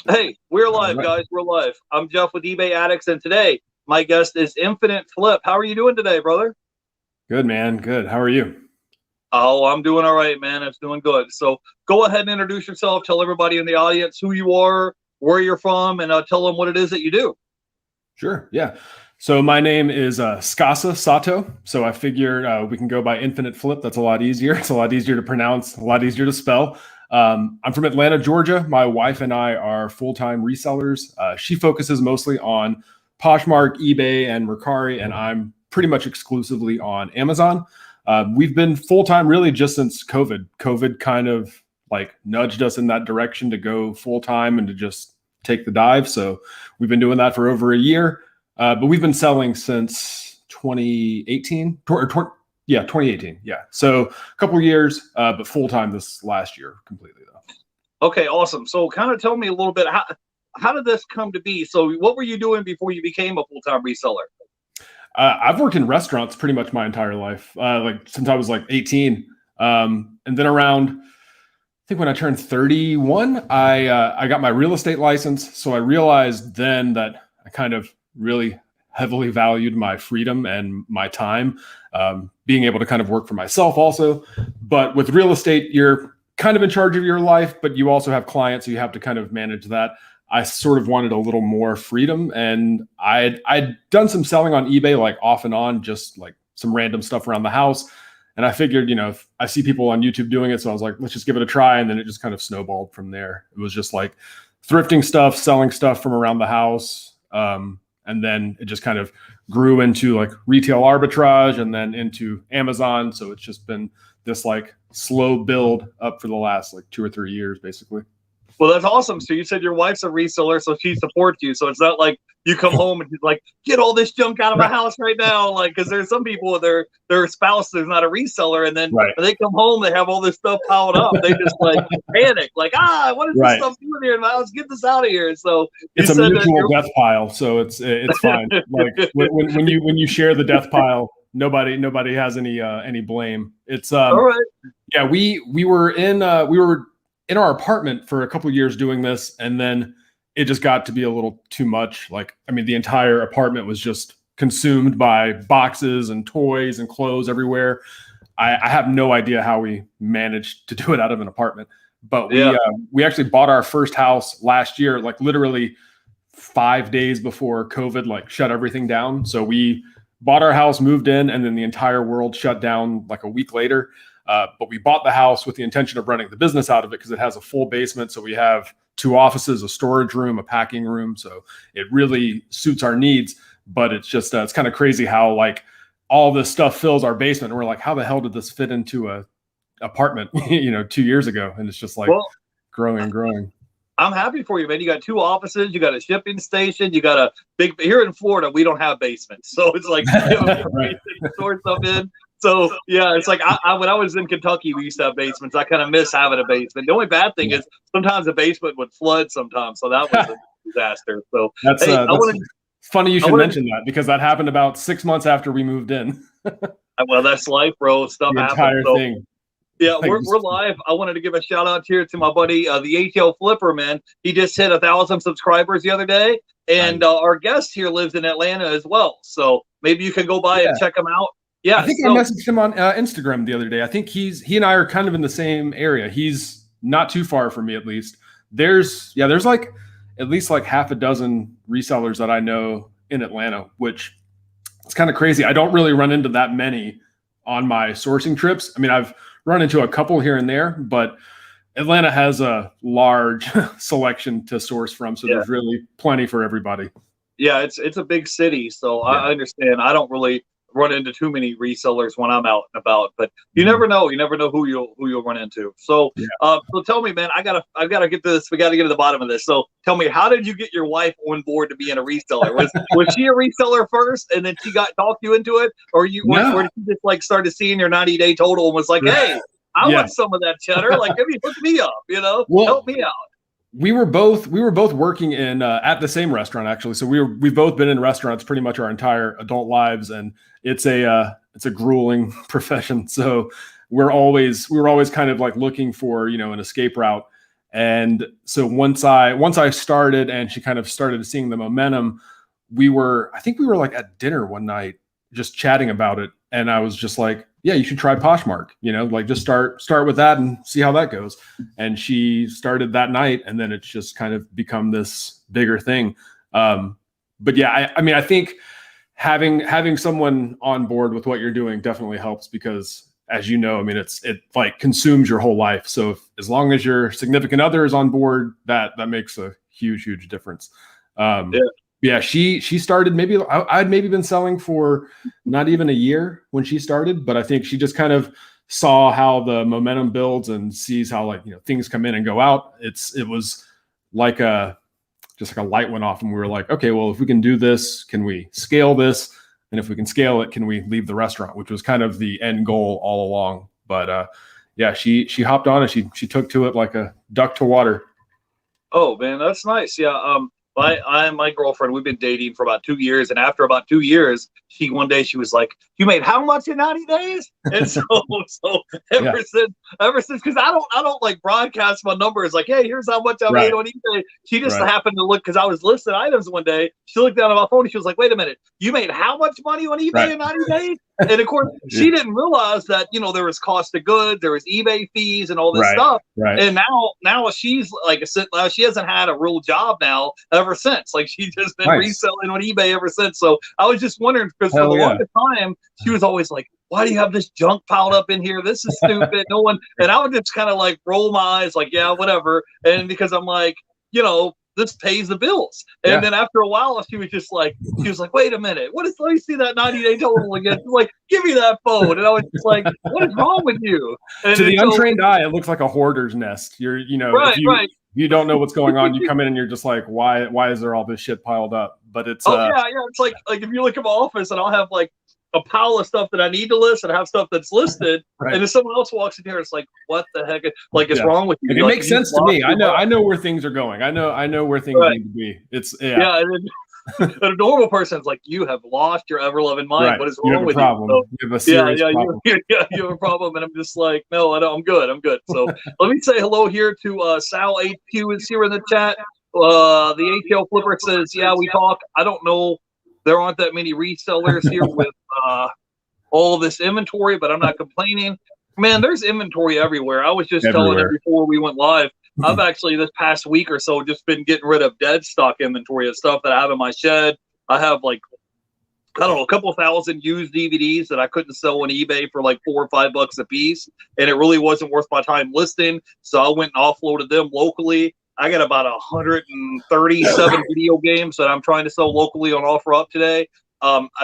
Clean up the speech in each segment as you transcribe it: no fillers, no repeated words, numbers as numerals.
Hey, we're All live, right. guys. We're live. I'm Jeff with eBay Addicts, and today my guest is Infinite Flip. How are you doing today, brother? Good, man. Good. How are you? Oh, I'm doing all right, man. I'm doing good. So go ahead and introduce yourself. Tell everybody in the audience who you are, where you're from, and tell them what it is that you do. Sure. Yeah. So my name is Skasa Sato. So I figured we can go by Infinite Flip. That's a lot easier. It's a lot easier to pronounce, a lot easier to spell. I'm from Atlanta, Georgia. My wife and I are full-time resellers. She focuses mostly on Poshmark, eBay, and Mercari, and I'm pretty much exclusively on Amazon. We've been full-time really just since COVID. COVID kind of like nudged us in that direction to go full-time and to just take the dive. So we've been doing that for over a year, but we've been selling since 2018. Yeah, 2018. Yeah, so a couple of years, but full time this last year completely though. Okay, awesome. So kind of tell me a little bit how did this come to be? So what were you doing before you became a full-time reseller? I've worked in restaurants pretty much my entire life, like since I was like 18, and then around I think when I turned 31, I got my real estate license. So I realized then that I kind of really heavily valued my freedom and my time, being able to kind of work for myself also. But with real estate, you're kind of in charge of your life, but you also have clients, so you have to kind of manage that. I sort of wanted a little more freedom, and I'd done some selling on eBay, like off and on, just like some random stuff around the house. And I figured, if I see people on YouTube doing it, so I was like, let's just give it a try. And then it just kind of snowballed from there. It was just like thrifting stuff, selling stuff from around the house. And then it just kind of grew into like retail arbitrage and then into Amazon. So it's just been this like slow build up for the last like 2 or 3 years, basically. Well, that's awesome. So you said your wife's a reseller, so she supports you. So it's not like you come home and she's like, "Get all this junk out of my Right. house right now!" Like, because there's some people, their spouse is not a reseller, and then Right. when they come home, they have all this stuff piled up. They just like panic, like, "What is this Right. stuff doing here in my house? Get this out of here!" And so you It's a said that mutual you're death pile, so it's fine. Like when you share the death pile, nobody has any blame. It's all right. yeah, we were in our apartment for a couple of years doing this, and then it just got to be a little too much. Like, I mean, the entire apartment was just consumed by boxes and toys and clothes everywhere. I have no idea how we managed to do it out of an apartment, but Yeah. we actually bought our first house last year, like literally 5 days before COVID like shut everything down. So we bought our house, moved in, and then the entire world shut down like a week later. But we bought the house with the intention of running the business out of it because it has a full basement. So we have two offices, a storage room, a packing room. So it really suits our needs. But it's just it's kind of crazy how like all this stuff fills our basement. And we're like, how the hell did this fit into a apartment, 2 years ago? And it's just like Well, growing and growing. I'm happy for you, man. You got two offices, you got a shipping station, you got a big. Here in Florida, we don't have basements, so it's like you have a big Right. basement to store stuff in. So yeah, it's like when I was in Kentucky, we used to have basements. I kind of miss having a basement. The only bad thing Yeah. is sometimes the basement would flood sometimes, so that was a disaster. So That's hey, that's funny you I should want to. mention that because that happened about 6 months after we moved in. Well, that's life, bro. Stuff The happens. entire So thing. yeah, Like, we're live. I wanted to give a shout out here to my buddy, the ATL Flipper, man. He just hit 1,000 subscribers the other day, and nice. our guest here lives in Atlanta as well. So maybe you can go by and Yeah. check him out. I Yeah. think I So messaged him on Instagram the other day. I think he and I are kind of in the same area. He's not too far from me, at least. There's like at least like half a dozen resellers that I know in Atlanta, which it's kind of crazy. I don't really run into that many on my sourcing trips. I mean, I've run into a couple here and there, but Atlanta has a large selection to source from, so yeah, there's really plenty for everybody. yeah, it's a big city, so Yeah. I understand. I don't really run into too many resellers when I'm out and about, but you Mhm. never know. You never know who you'll run into. So, Yeah. so tell me, man, I gotta get this. We got to get to the bottom of this. So, tell me, how did you get your wife on board to being a reseller? Was she a reseller first, and then she got talked you into it, or or No. did you just like started seeing your 90-day total and was like, hey, I Yeah. want some of that cheddar. Like, maybe hook me up. Help Well, me out. we were both working in at the same restaurant actually. So we've both been in restaurants pretty much our entire adult lives, and it's a grueling profession. So we were always kind of like looking for an escape route. And so once I started and she kind of started seeing the momentum, I think we were like at dinner one night just chatting about it. And I was just like, yeah, you should try Poshmark, like just start with that and see how that goes. And she started that night, and then it's just kind of become this bigger thing. But yeah, I mean, I think having someone on board with what you're doing definitely helps, because as you know, I mean, it like consumes your whole life. So as long as your significant other is on board, that makes a huge difference. Yeah, she started, maybe I'd maybe been selling for not even a year when she started, but I think she just kind of saw how the momentum builds and sees how, like, things come in and go out. It was like just like a light went off, and we were like, okay, well, if we can do this, can we scale this? And if we can scale it, can we leave the restaurant? Which was kind of the end goal all along. But yeah, she hopped on and she took to it like a duck to water. Oh man, that's nice. Yeah. I and my girlfriend, we've been dating for about 2 years, and after about 2 years, one day she was like, "You made how much in 90 days?" And so ever since, because I don't like broadcast my numbers like, "Hey, here's how much I made on eBay." She just happened to look, because I was listing items one day. She looked down at my phone and she was like, "Wait a minute, you made how much money on eBay in 90 days?" And of course, she didn't realize that there was cost of goods, there was eBay fees, and all this stuff. And now she's like, she hasn't had a real job now ever since. Like, she's just been reselling on eBay ever since. So I was just wondering, because for the longest time she was always like, "Why do you have this junk piled up in here? This is stupid." No one. And I would just kind of like roll my eyes, like, yeah, whatever. And because I'm like, this pays the bills. And then after a while, she was like, "Wait a minute, let me see that 90-day total again." She's like, "Give me that phone." And I was just like, "What is wrong with you?" And to the untrained eye, it looks like a hoarder's nest. If you don't know what's going on, you come in and you're just like, why is there all this shit piled up? But it's it's like if you look at my office and I'll have like a pile of stuff that I need to list, and I have stuff that's listed, and if someone else walks in here, it's like, what the heck is wrong with you? It makes sense to me. I know where things are going. I know where things need to be. It's and a normal person's like, "You have lost your ever-loving mind. What is wrong with you?" So, you have a serious problem. You have a problem. And I'm just like, no, I'm good. So let me say hello here to Sal HQ is here in the chat. The ATL Flipper says, "Yeah, we talk." I don't know. There aren't that many resellers here with all this inventory, but I'm not complaining. Man, there's inventory everywhere. I was just telling him before we went live, I've actually this past week or so just been getting rid of dead stock inventory of stuff that I have in my shed. I have like, I don't know, a couple thousand used DVDs that I couldn't sell on eBay for like $4 or $5 a piece, and it really wasn't worth my time listing. So I went and offloaded them locally. I got about 137 video games that I'm trying to sell locally on OfferUp today.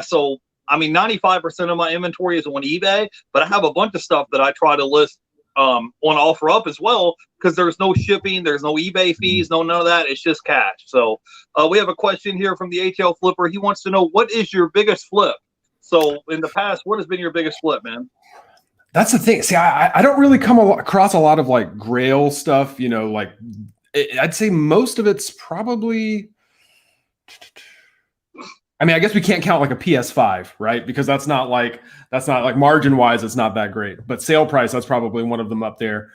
So I mean, 95% of my inventory is on eBay, but I have a bunch of stuff that I try to list on OfferUp as well, because there's no shipping, there's no eBay fees, none of that. It's just cash. So we have a question here from the ATL Flipper. He wants to know, what is your biggest flip? So in the past, what has been your biggest flip, man? That's the thing. See, I don't really come across a lot of like Grail stuff. Like I'd say most of it's probably. I mean, I guess we can't count like a PS5, right? Because that's not like margin wise, it's not that great. But sale price, that's probably one of them up there.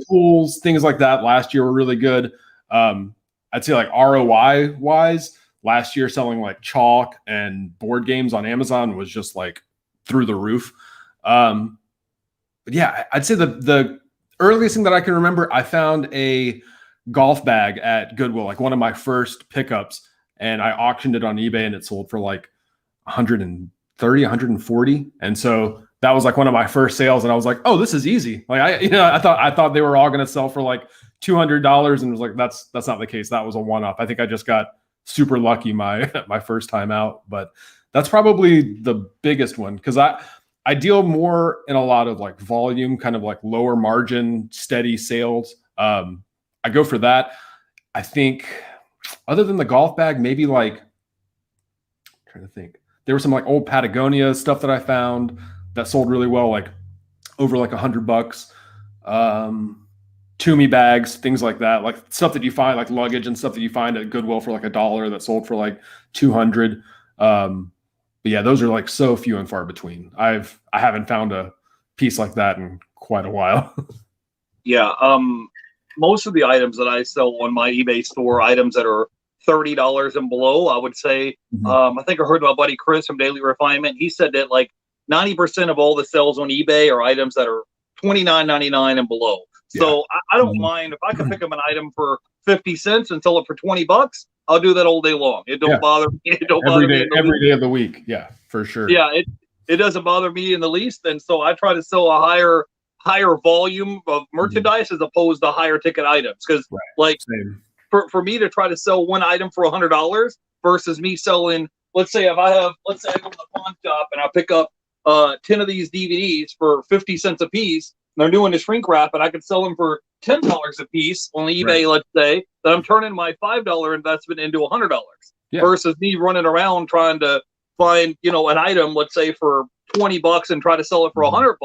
Tools, things like that last year were really good. I'd say like ROI wise, last year selling like chalk and board games on Amazon was just like through the roof. But yeah, I'd say the earliest thing that I can remember, I found a golf bag at Goodwill, like one of my first pickups. And I auctioned it on eBay, and it sold for like 130, 140. And so that was like one of my first sales. And I was like, oh, this is easy. Like I thought they were all going to sell for like $200, and it was like, that's not the case. That was a one-off. I think I just got super lucky my first time out, but that's probably the biggest one. Cause I deal more in a lot of like volume, kind of like lower margin, steady sales. I go for that. I think, other than the golf bag, maybe like, I'm trying to think, there was some like old Patagonia stuff that I found that sold really well, like over like $100. Toomey bags, things like that, like stuff that you find, like luggage and stuff that you find at Goodwill for like $1 that sold for like 200. But yeah, those are like so few and far between. I haven't found a piece like that in quite a while. Yeah. most of the items that I sell on my eBay store, items that are $30 and below, I would say. I think I heard my buddy Chris from Daily Refinement. He said that like 90% of all the sales on eBay are items that are $29.99 and below. So I don't mind if I can pick up an item for 50 cents and sell it for $20. I'll do that all day long. It don't bother me. It don't bother me every day of the week. Yeah, for sure. Yeah, it doesn't bother me in the least. And so I try to sell a higher volume of merchandise as opposed to higher ticket items. Because for me to try to sell one item for $100 versus me selling, let's say I go to the pawn shop and I pick up 10 of these DVDs for 50 cents a piece. And they're doing the shrink wrap, and I could sell them for $10 a piece on eBay, let's say, that I'm turning my $5 investment into $100 versus me running around trying to find, an item, let's say for $20 and try to sell it for $100.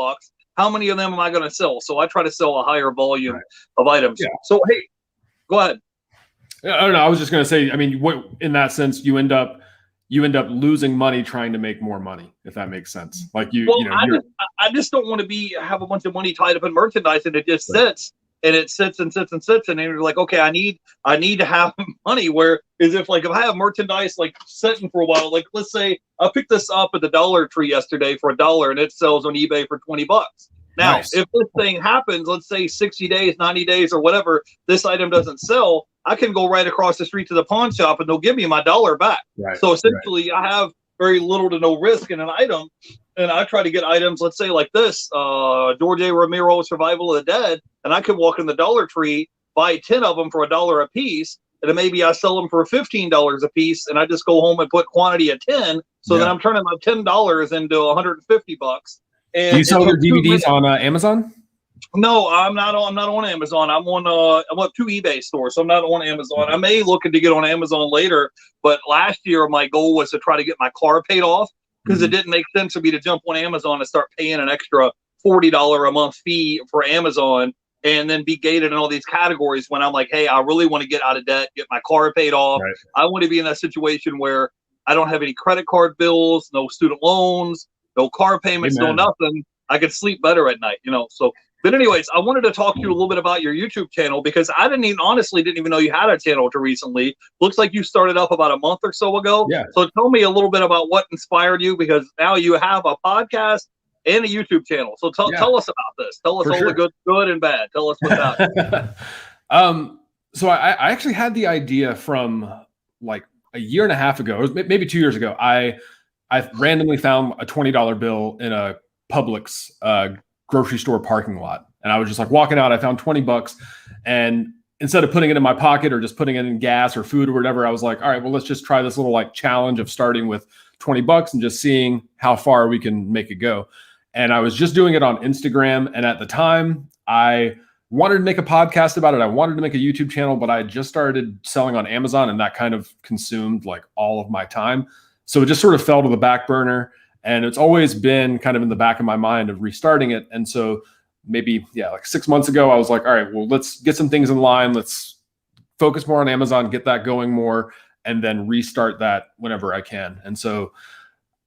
How many of them am I going to sell? So I try to sell a higher volume of items. Yeah. So, hey, go ahead. I don't know. I was just going to say, I mean, in that sense, you end up losing money trying to make more money, if that makes sense. Like I just don't want to have a bunch of money tied up in merchandise and it just sits and it sits and sits and sits. And then you're like, okay, I need to have money. Where is if I have merchandise like sitting for a while, like let's say I picked this up at the Dollar Tree yesterday for $1 and it sells on eBay for $20. Now, if this thing happens, let's say 60 days, 90 days or whatever, this item doesn't sell, I can go right across the street to the pawn shop and they'll give me my $1 back. So essentially I have very little to no risk in an item. And I try to get items, let's say like this, George A. Romero, Survival of the Dead. And I could walk in the Dollar Tree, buy 10 of them for $1 a piece. And then maybe I sell them for $15 a piece. And I just go home and put quantity at 10. So then I'm turning my $10 into $150. And do you sell your DVDs on Amazon? No, I'm not on Amazon. I'm on two eBay stores, so I'm not on Amazon. I may looking to get on Amazon later, but last year my goal was to try to get my car paid off because it didn't make sense for me to jump on Amazon and start paying an extra $40 a month fee for Amazon and then be gated in all these categories when I'm like, hey, I really want to get out of debt, get my car paid off. I want to be in that situation where I don't have any credit card bills, no student loans, no car payments, no nothing. I could sleep better at night, so. But anyways, I wanted to talk to you a little bit about your YouTube channel because I didn't even know you had a channel till recently. Looks like you started up about a month or so ago. Yeah. So tell me a little bit about what inspired you because now you have a podcast and a YouTube channel. So tell us about this. Tell us all the good and bad. Tell us what's out. So I actually had the idea from like a year and a half ago, or maybe 2 years ago. I randomly found a $20 bill in a Publix grocery store parking lot. And I was just like walking out, I found $20 and instead of putting it in my pocket or just putting it in gas or food or whatever, I was like, all right, well, let's just try this little like challenge of starting with $20 and just seeing how far we can make it go. And I was just doing it on Instagram. And at the time I wanted to make a podcast about it. I wanted to make a YouTube channel, but I just started selling on Amazon and that kind of consumed like all of my time. So it just sort of fell to the back burner. And it's always been kind of in the back of my mind of restarting it. And so maybe, like 6 months ago, I was like, all right, well, let's get some things in line. Let's focus more on Amazon, get that going more, and then restart that whenever I can. And so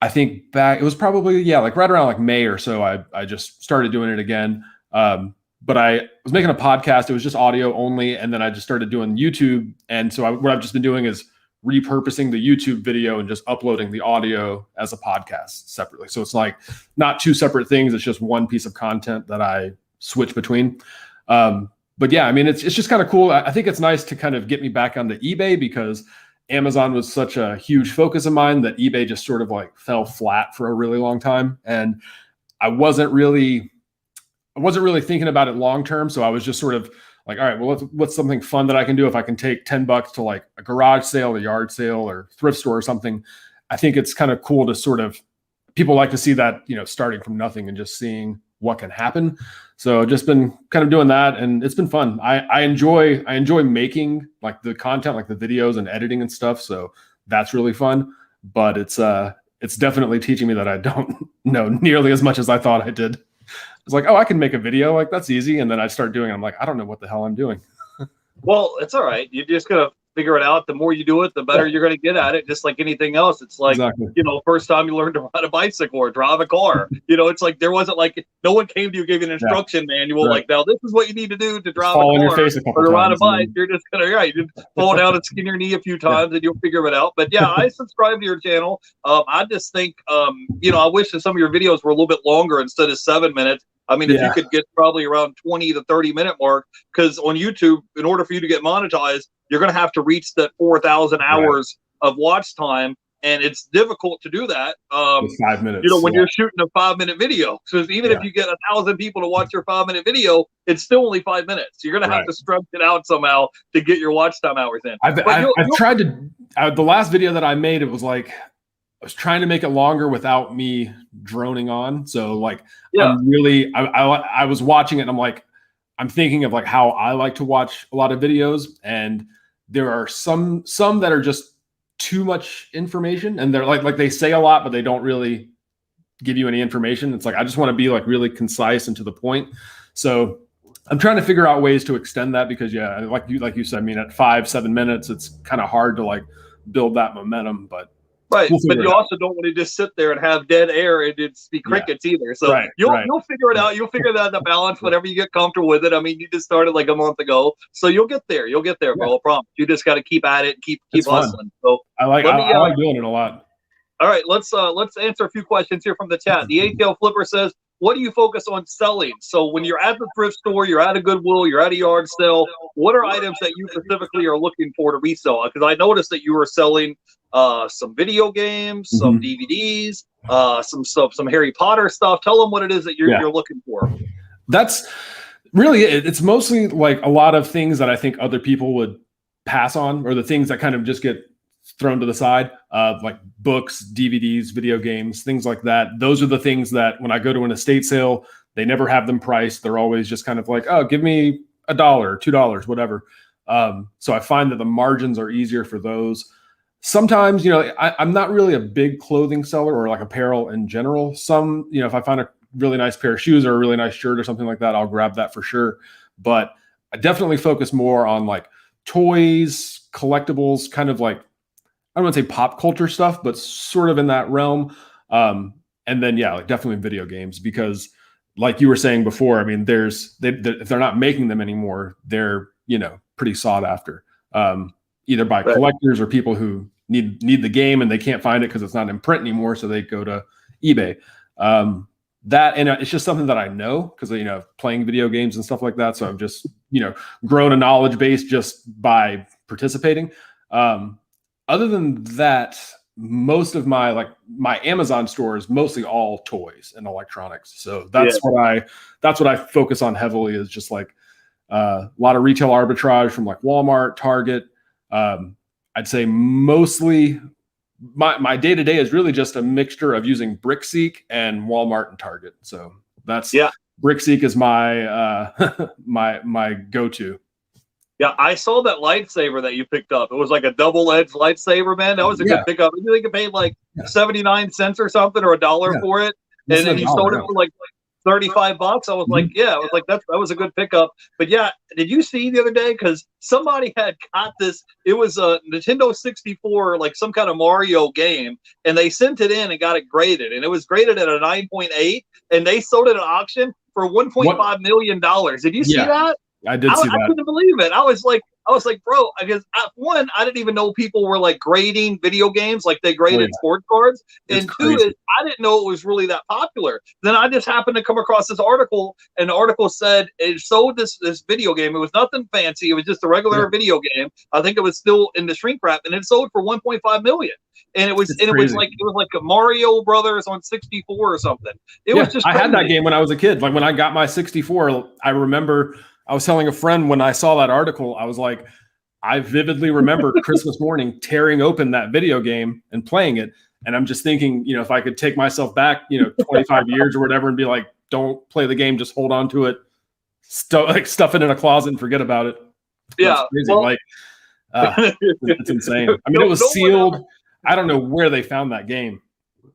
I think it was probably, like right around like May or so, I just started doing it again. But I was making a podcast. It was just audio only. And then I just started doing YouTube. And so what I've just been doing is repurposing the YouTube video and just uploading the audio as a podcast separately. So it's like not two separate things. It's just one piece of content that I switch between. But yeah, I mean, it's just kind of cool. I think it's nice to kind of get me back onto eBay because Amazon was such a huge focus of mine that eBay just sort of like fell flat for a really long time. And I wasn't really thinking about it long term. So I was just sort of like, all right, well, what's something fun that I can do if I can take $10 to like a garage sale, a yard sale, or thrift store or something. I think it's kind of cool to sort of, people like to see that, starting from nothing and just seeing what can happen. So just been kind of doing that and it's been fun. I enjoy making like the content, like the videos and editing and stuff. So that's really fun, but it's definitely teaching me that I don't know nearly as much as I thought I did. It's like, oh, I can make a video, like that's easy. And then I start doing it. I'm like, I don't know what the hell I'm doing. Well, it's all right. You just gotta figure it out. The more you do it, the better you're going to get at it. Just like anything else. It's like, first time you learn to ride a bicycle or drive a car, it's like there wasn't like no one came to you, gave you an instruction manual. Like, now this is what you need to do to drive a car or to ride a bike. You're just going to, you just fall down and skin your knee a few times and you'll figure it out. But yeah, I subscribe to your channel. I just think, I wish that some of your videos were a little bit longer instead of 7 minutes. I mean, if you could get probably around 20 to 30 minute mark, because on YouTube, in order for you to get monetized, you're going to have to reach that 4,000 hours of watch time. And it's difficult to do that. 5 minutes. When you're shooting a 5-minute video. So even if you get 1,000 people to watch your 5-minute video, it's still only 5 minutes. You're going to have to stretch it out somehow to get your watch time hours in. I've tried to, the last video that I made, it was like, I was trying to make it longer without me droning on. So like, I'm really, I was watching it and I'm like, I'm thinking of like how I like to watch a lot of videos, and there are some that are just too much information, and they're like they say a lot, but they don't really give you any information. It's like, I just want to be like really concise and to the point. So I'm trying to figure out ways to extend that, because like you said, I mean, at 5-7 minutes, it's kind of hard to like build that momentum, but but you also don't want to just sit there and have dead air and it's be crickets either. So you'll figure it out. You'll figure that the balance whenever you get comfortable with it. I mean, you just started like a month ago, so you'll get there. You'll get there, bro. I promise. You just got to keep at it, keep hustling. So I like doing it a lot. All right, let's answer a few questions here from the chat. The ATL Flipper says, what do you focus on selling? So when you're at the thrift store, you're at a Goodwill, you're at a yard sale, what are items that you specifically are looking for to resell? Because I noticed that you were selling some video games, some DVDs, some Harry Potter stuff. Tell them what it is that you're looking for. That's really it. It's mostly like a lot of things that I think other people would pass on, or the things that kind of just get thrown to the side, like books, DVDs, video games, things like that. Those are the things that when I go to an estate sale, they never have them priced. They're always just kind of like, oh, give me $1, $2, whatever. So I find that the margins are easier for those. Sometimes, I'm not really a big clothing seller or like apparel in general. Some, if I find a really nice pair of shoes or a really nice shirt or something like that, I'll grab that for sure. But I definitely focus more on like toys, collectibles, kind of like, I don't want to say pop culture stuff, but sort of in that realm. And then, like definitely video games, because like you were saying before, I mean, if they're not making them anymore, they're, pretty sought after, either by collectors or people who need the game and they can't find it because it's not in print anymore. So they go to eBay. That, and it's just something that I know because, playing video games and stuff like that. So I've just, grown a knowledge base just by participating. Other than that, most of my Amazon store is mostly all toys and electronics. So that's what I focus on heavily, is just like a lot of retail arbitrage from like Walmart, Target. I'd say mostly my day-to-day is really just a mixture of using BrickSeek and Walmart and Target. So that's BrickSeek is my my go-to. Yeah, I saw that lightsaber that you picked up. It was like a double-edged lightsaber, man. That was a good pickup. You think it paid like 79 cents or something, or $1 for it, and then you sold it for like $35. I was like, that was a good pickup. But did you see the other day? Because somebody had got this. It was a Nintendo 64, like some kind of Mario game, and they sent it in and got it graded, and it was graded at a 9.8, and they sold it at auction for $1.5 million. Did you see that? I did see that. I couldn't believe it. I was like, bro, I guess one, I didn't even know people were like grading video games like they graded sports cards. And two is I didn't know it was really that popular. Then I just happened to come across this article, and the article said it sold this video game. It was nothing fancy. It was just a regular video game. I think it was still in the shrink wrap, and it sold for $1.5 million. And it was like a Mario Brothers on 64 or something. It was just crazy. I had that game when I was a kid. Like when I got my 64, I remember I was telling a friend when I saw that article, I was like, I vividly remember Christmas morning tearing open that video game and playing it. And I'm just thinking, if I could take myself back, 25 years or whatever, and be like, don't play the game, just hold on to it, stuff it in a closet and forget about it. That's crazy. It's insane. I mean, it was sealed. I don't know where they found that game.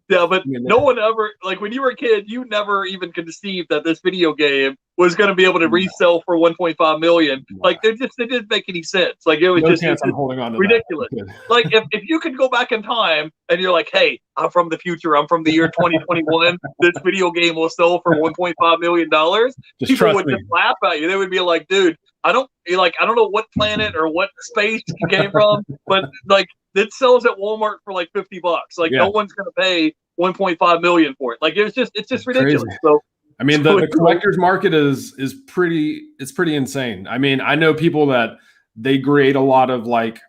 Yeah, but no one ever, like when you were a kid, you never even conceived that this video game was going to be able to resell for 1.5 million. Like it didn't make any sense. Like it was no just chance I'm holding on to ridiculous. That. Like if you could go back in time and you're like, hey, I'm from the future. I'm from the year 2021. This video game will sell for 1.5 million dollars. People would just laugh at you. They would be like, dude, I don't know what planet or what space you came from, but like it sells at Walmart for like $50. Like no one's gonna pay 1.5 million for it. Like it's just ridiculous. Crazy. So I mean, the collector's market is pretty insane. I mean, I know people that they grade a lot of like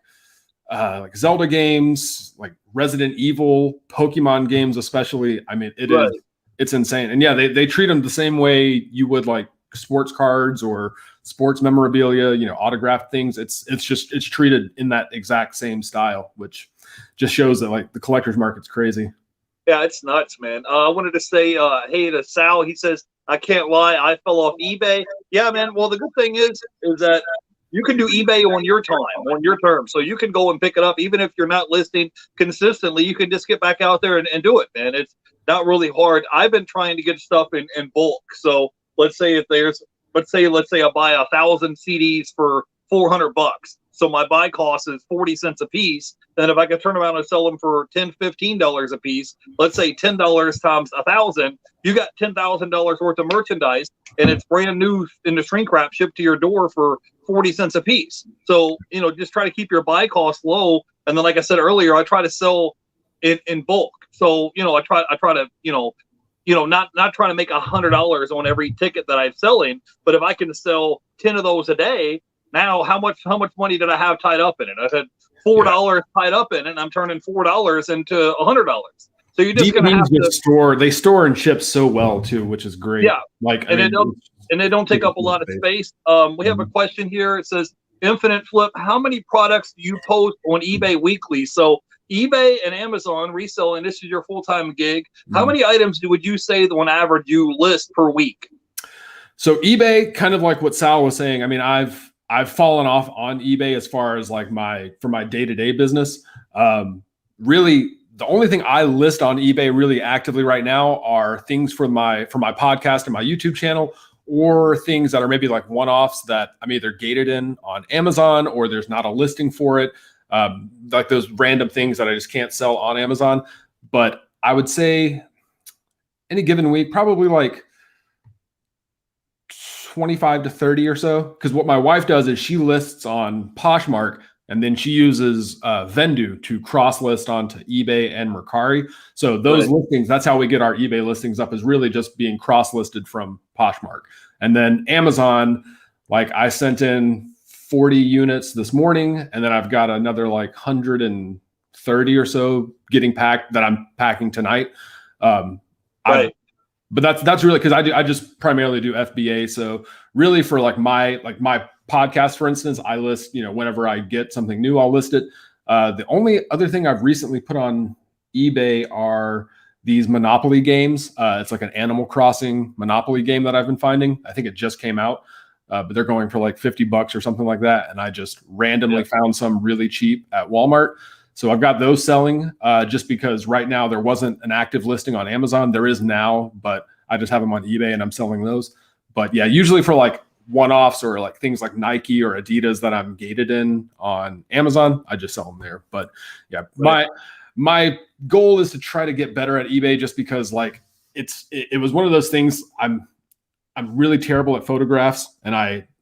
Zelda games, like Resident Evil, Pokemon games, especially. I mean, it's insane. And yeah, they treat them the same way you would like sports cards or sports memorabilia, autographed things. It's treated in that exact same style, which just shows that like the collector's market's crazy. Yeah, it's nuts, man. I wanted to say, hey to Sal. He says, I can't lie, I fell off eBay. Yeah, man. Well, the good thing is that you can do eBay on your time, on your terms. So you can go and pick it up, even if you're not listing consistently. You can just get back out there and do it, man. It's not really hard. I've been trying to get stuff in bulk. So let's say I buy 1,000 CDs for $400. So my buy cost is 40 cents a piece. Then if I could turn around and sell them for $10, $15 a piece, let's say $10 times 1,000, you got $10,000 worth of merchandise, and it's brand new in the shrink wrap shipped to your door for 40 cents a piece. So, just try to keep your buy cost low. And then, like I said earlier, I try to sell in bulk. So, I try to, not trying to make $100 on every ticket that I'm selling, but if I can sell 10 of those a day, now how much money did I have tied up in it? I had $4 tied up in it, and I'm turning $4 into $100. So you're just going to have to store and ship so well too, which is great. Yeah, they don't take up a lot of space. We have a question here. It says, Infinite Flip, how many products do you post on eBay weekly? So eBay and Amazon reselling, this is your full-time gig. How many items would you say that on average you list per week? So eBay, kind of like what Sal was saying. I mean, I've fallen off on eBay as far as like for my day-to-day business. Really, the only thing I list on eBay really actively right now are things for my podcast and my YouTube channel, or things that are maybe like one-offs that I'm either gated in on Amazon or there's not a listing for it. Like those random things that I just can't sell on Amazon. But I would say any given week, probably like 25 to 30 or so. Because what my wife does is she lists on Poshmark, and then she uses Vendu to cross list onto eBay and Mercari. So those listings, that's how we get our eBay listings up, is really just being cross listed from Poshmark. And then Amazon, like I sent in 40 units this morning, and then I've got another like 130 or so getting packed that I'm packing tonight. But that's really because I just primarily do FBA. So really for like my podcast, for instance, I list, whenever I get something new, I'll list it. The only other thing I've recently put on eBay are these Monopoly games. It's like an Animal Crossing Monopoly game that I've been finding. I think it just came out, but they're going for like $50 or something like that. And I just randomly found some really cheap at Walmart. So I've got those selling just because right now there wasn't an active listing on Amazon. There is now, but I just have them on eBay and I'm selling those. But yeah, usually for like one-offs or like things like Nike or Adidas that I'm gated in on Amazon, I just sell them there. But yeah, my goal is to try to get better at eBay, just because like it was one of those things. I'm really terrible at photographs, and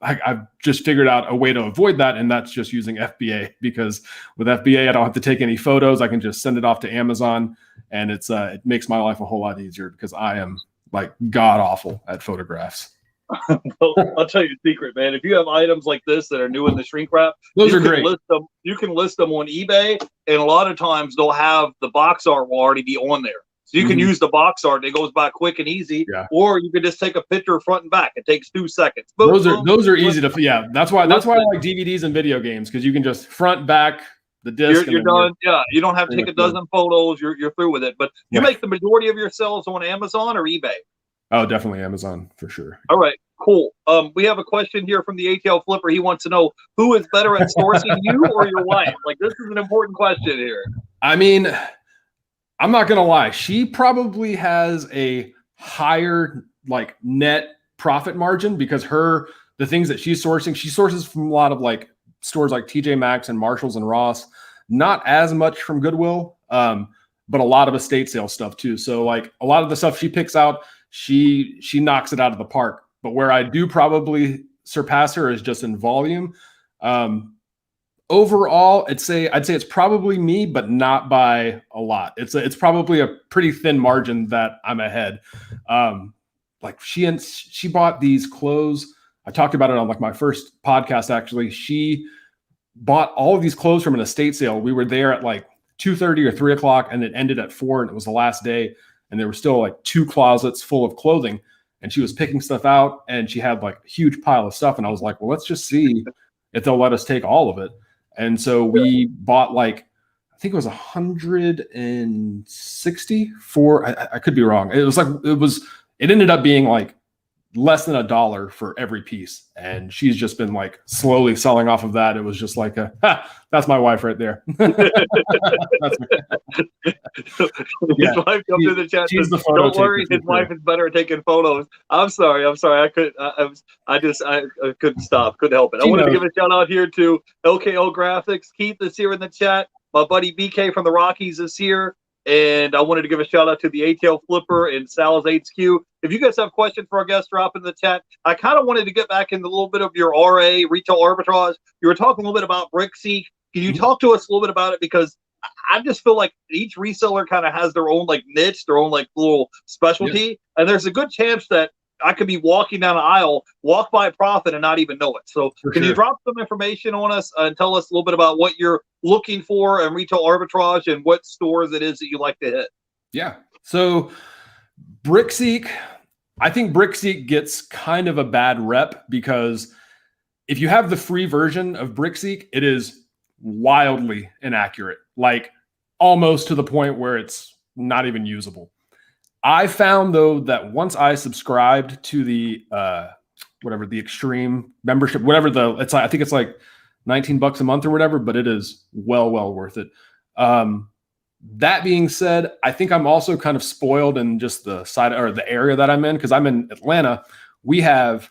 I've just figured out a way to avoid that, and that's just using FBA, because with FBA I don't have to take any photos. I can just send it off to Amazon, and it makes my life a whole lot easier, because I am like god awful at photographs. Well, I'll tell you a secret, man. If you have items like this that are new in the shrink wrap, those are great. You can list them on eBay, and a lot of times they'll have the box art will already be on there. So you can use the box art. It goes by quick and easy. Yeah. Or you can just take a picture front and back. It takes 2 seconds. Boom, those are easy to. Yeah, that's why I like DVDs and video games, because you can just front, back, the disc. You're done. Yeah, you don't have to take a dozen photos. You're through with it. But you make the majority of your sales on Amazon or eBay? Oh, definitely Amazon for sure. All right, cool. We have a question here from the ATL Flipper. He wants to know, who is better at sourcing, you or your wife? Like, this is an important question here. I mean, I'm not gonna lie, she probably has a higher like net profit margin because the things that she's sourcing, she sources from a lot of like stores like TJ Maxx and Marshalls and Ross, not as much from Goodwill, but a lot of estate sale stuff too. So like a lot of the stuff she picks out, she knocks it out of the park. But where I do probably surpass her is just in volume. Overall, I'd say it's probably me, but not by a lot. It's probably a pretty thin margin that I'm ahead. Like she bought these clothes. I talked about it on like my first podcast. Actually, she bought all of these clothes from an estate sale. We were there at like 2:30 or 3 o'clock, and it ended at 4, and it was the last day. And there were still like 2 closets full of clothing, and she was picking stuff out, and she had like a huge pile of stuff. And I was like, well, let's just see if they'll let us take all of it. And so we bought like, I think it was 160 for, I could be wrong. It ended up being like less than $1 for every piece. And she's just been like slowly selling off of that. It was just like, that's my wife right there. His wife comes in the chat. Says, don't worry, his wife is better at taking photos. I'm sorry. I couldn't stop. Couldn't help it. I wanted to give a shout out here to LKO Graphics. Keith is here in the chat. My buddy BK from the Rockies is here. And I wanted to give a shout out to the ATL Flipper and Sal's HQ. If you guys have questions for our guests, drop in the chat. I kind of wanted to get back into a little bit of your RA, retail arbitrage. You were talking a little bit about BrickSeek. Can you talk to us a little bit about it? Because I just feel like each reseller kind of has their own like niche, their own like little specialty. Yeah. And there's a good chance that I could be walking down an aisle, walk by a profit and not even know it. So can you drop some information on us and tell us a little bit about what you're looking for in retail arbitrage and what stores it is that you like to hit? Yeah. So BrickSeek, I think BrickSeek gets kind of a bad rep because if you have the free version of BrickSeek, it is wildly inaccurate, like almost to the point where it's not even usable. I found though that once I subscribed to the the extreme membership, I think it's like $19 a month or whatever, but it is well worth it. That being said, I think I'm also kind of spoiled in just the side or the area that I'm in because I'm in Atlanta. We have,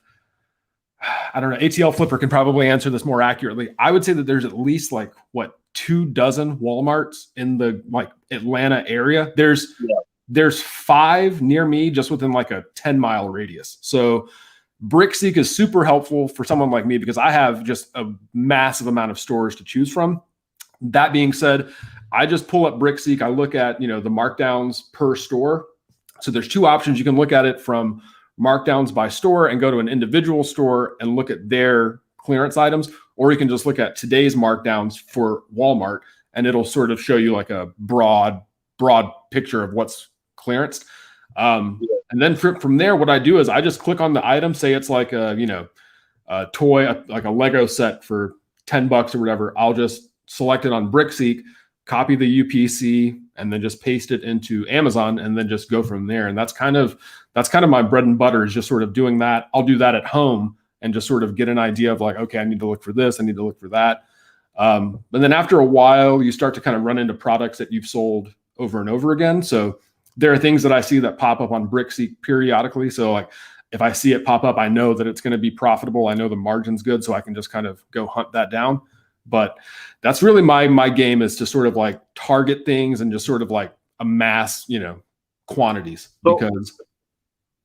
I don't know, ATL Flipper can probably answer this more accurately. I would say that there's at least like 24 Walmarts in the like Atlanta area. There's 5 near me just within like a 10-mile radius. So BrickSeek is super helpful for someone like me because I have just a massive amount of stores to choose from. That being said, I just pull up BrickSeek. I look at, the markdowns per store. So there's 2 options. You can look at it from markdowns by store and go to an individual store and look at their clearance items, or you can just look at today's markdowns for Walmart and it'll sort of show you like a broad picture of what's clearance. And then from there, what I do is I just click on the item, say it's like a toy, like a Lego set for $10 or whatever. I'll just select it on BrickSeek, copy the UPC, and then just paste it into Amazon and then just go from there. And that's kind of my bread and butter is just sort of doing that. I'll do that at home and just sort of get an idea of like, okay, I need to look for this. I need to look for that. And then after a while, you start to kind of run into products that you've sold over and over again. So there are things that I see that pop up on BrickSeek periodically. So like if I see it pop up, I know that it's going to be profitable. I know the margin's good, so I can just kind of go hunt that down. But that's really my game is to sort of like target things and just sort of like amass, quantities. So, because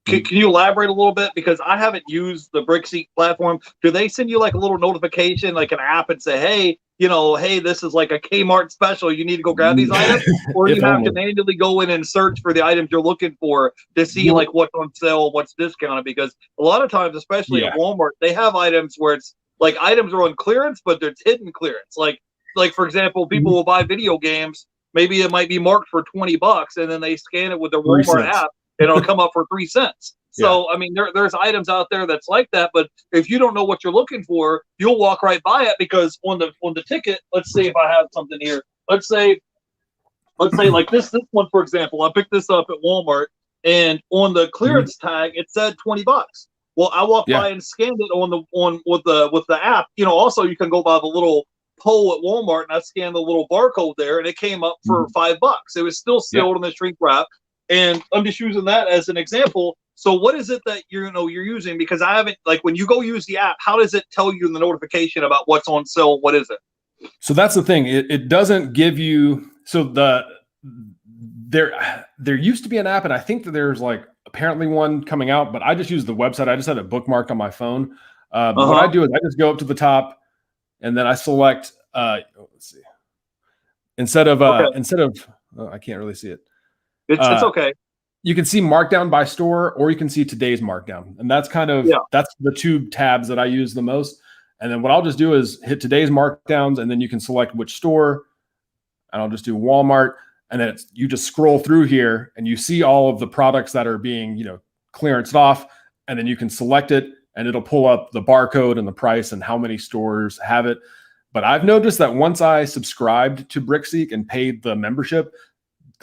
can you elaborate a little bit? Because I haven't used the BrickSeek platform. Do they send you like a little notification, like an app, and say, hey, this is like a Kmart special. You need to go grab these items, or you have to manually go in and search for the items you're looking for to see like what's on sale, what's discounted. Because a lot of times, especially at Walmart, they have items where it's like items are on clearance, but there's hidden clearance. Like for example, people will buy video games. Maybe it might be marked for $20, and then they scan it with their Walmart app, and it'll come up for 3 cents. So, I mean, there's items out there that's like that, but if you don't know what you're looking for, you'll walk right by it because on the ticket, let's say if I have something here, let's say like this one, for example, I picked this up at Walmart and on the clearance tag, it said $20. Well, I walked by and scanned it with the app. Also you can go by the little pole at Walmart and I scanned the little barcode there and it came up for $5. It was still sealed in the shrink wrap. And I'm just using that as an example. So what is it that you're using? Because I haven't, like, when you go use the app, how does it tell you in the notification about what's on sale? What is it? So that's the thing. It doesn't give you, so there used to be an app, and I think that there's like apparently one coming out, but I just use the website. I just had it bookmarked on my phone. What I do is I just go up to the top and then I select, let's see, instead of, I can't really see it. It's okay. You can see markdown by store, or you can see today's markdown. And that's kind of, that's the two tabs that I use the most. And then what I'll just do is hit today's markdowns, and then you can select which store, and I'll just do Walmart. And then you just scroll through here and you see all of the products that are being, clearanced off. And then you can select it and it'll pull up the barcode and the price and how many stores have it. But I've noticed that once I subscribed to BrickSeek and paid the membership,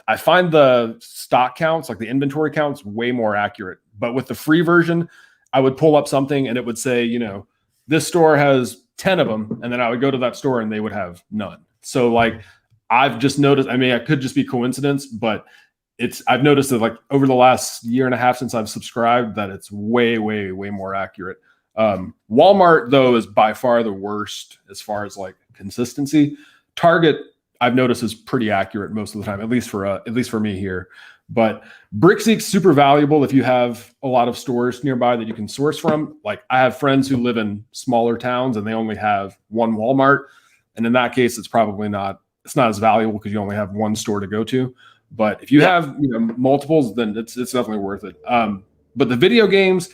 I find the stock counts, like the inventory counts, way more accurate. But with the free version, I would pull up something and it would say, this store has 10 of them. And then I would go to that store and they would have none. So like, I've just noticed, it could just be coincidence, but I've noticed that like over the last year and a half since I've subscribed, that it's way, way, way more accurate. Walmart though is by far the worst as far as like consistency. Target, I've noticed, is pretty accurate most of the time, at least for me here. But BrickSeek's super valuable if you have a lot of stores nearby that you can source from. Like I have friends who live in smaller towns and they only have one Walmart, and in that case, it's not as valuable because you only have one store to go to. But if you have multiples, then it's definitely worth it. But the video games,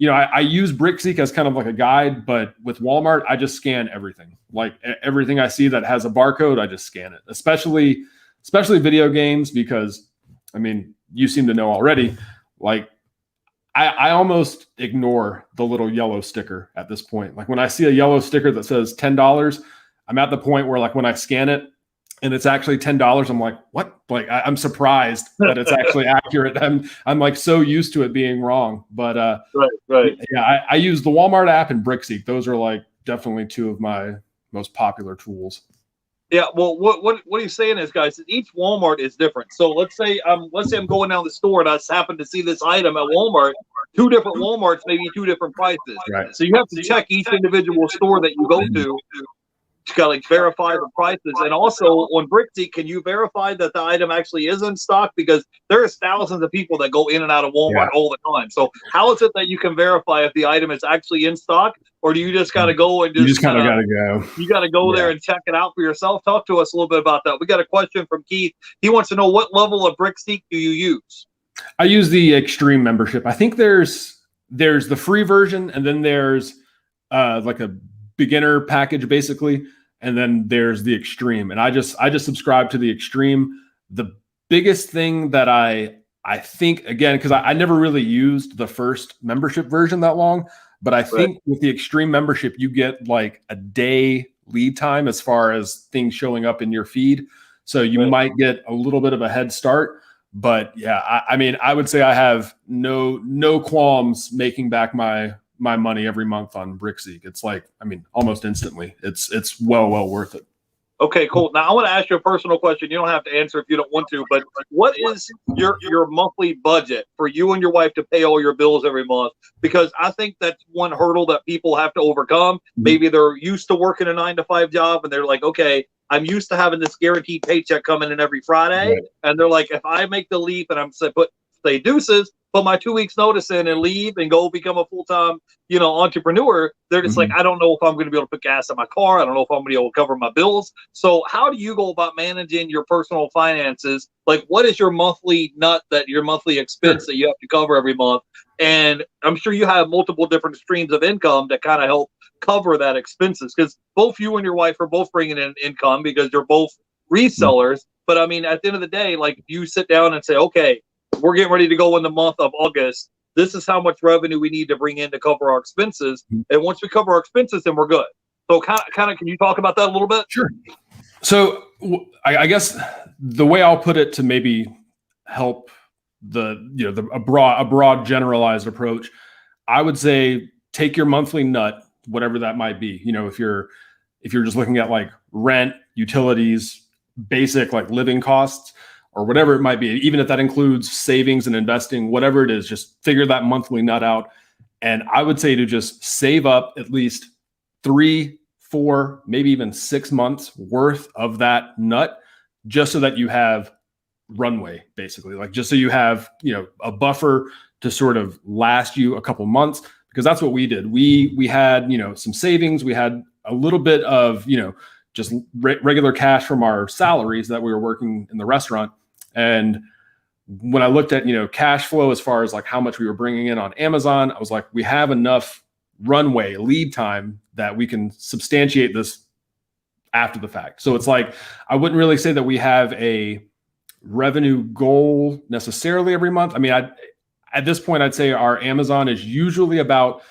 I use BrickSeek as kind of like a guide, but with Walmart, I just scan everything. Like everything I see that has a barcode, I just scan it. Especially video games, because you seem to know already. Like I almost ignore the little yellow sticker at this point. Like when I see a yellow sticker that says $10, I'm at the point where like when I scan it and it's actually $10, I'm like, what? Like I'm surprised that it's actually accurate. I'm like so used to it being wrong. But right. Yeah, I use the Walmart app and BrickSeek. Those are like definitely two of my most popular tools. Yeah, well, what he's saying is, guys, each Walmart is different. So let's say I'm going down the store and I happen to see this item at Walmart. Two different Walmarts, maybe two different prices. Right. So you have to check each individual store that you go to verify the prices. And also on BrickSeek, can you verify that the item actually is in stock? Because there's thousands of people that go in and out of Walmart all the time. So how is it that you can verify if the item is actually in stock, or do you just got to go and you just kind of got to go? You got to go there and check it out for yourself. Talk to us a little bit about that. We got a question from Keith. He wants to know, what level of BrickSeek do you use? I use the Extreme membership. I think there's the free version, and then there's like a beginner package basically, and then there's the Extreme, and I just subscribe to the Extreme. The biggest thing that I think, again, because I never really used the first membership version that long, but I think with the Extreme membership you get like a day lead time as far as things showing up in your feed, so you might get a little bit of a head start. But yeah, I would say I have no qualms making back my money every month on BrickSeek. It's like, almost instantly. It's well worth it. Okay, cool. Now I want to ask you a personal question. You don't have to answer if you don't want to, but what is your monthly budget for you and your wife to pay all your bills every month? Because I think that's one hurdle that people have to overcome. Maybe they're used to working a 9-to-5 job and they're like, okay, I'm used to having this guaranteed paycheck coming in every Friday. And they're like, if I make the leap and I'm say deuces, put my 2 weeks notice in and leave and go become a full-time, entrepreneur, they're just like, I don't know if I'm going to be able to put gas in my car. I don't know if I'm going to be able to cover my bills. So how do you go about managing your personal finances? Like, what is your monthly expense that you have to cover every month? And I'm sure you have multiple different streams of income that kind of help cover that expenses, because both you and your wife are both bringing in income because you're both resellers. But at the end of the day, like, you sit down and say, okay, we're getting ready to go in the month of August. This is how much revenue we need to bring in to cover our expenses. And once we cover our expenses, then we're good. So kind of, can you talk about that a little bit? Sure. So I guess the way I'll put it to maybe help a broad generalized approach, I would say take your monthly nut, whatever that might be. if you're just looking at like rent, utilities, basic like living costs, or whatever it might be, even if that includes savings and investing, whatever it is, just figure that monthly nut out. And I would say to just save up at least 3, 4, maybe even 6 months worth of that nut, just so that you have runway, basically, like just so you have, a buffer to sort of last you a couple months, because that's what we did. We had, some savings, we had a little bit of, just regular cash from our salaries that we were working in the restaurant. And when I looked at, cash flow, as far as like how much we were bringing in on Amazon, I was like, we have enough runway lead time that we can substantiate this after the fact. So it's like, I wouldn't really say that we have a revenue goal necessarily every month. I mean, at this point, I'd say our Amazon is usually about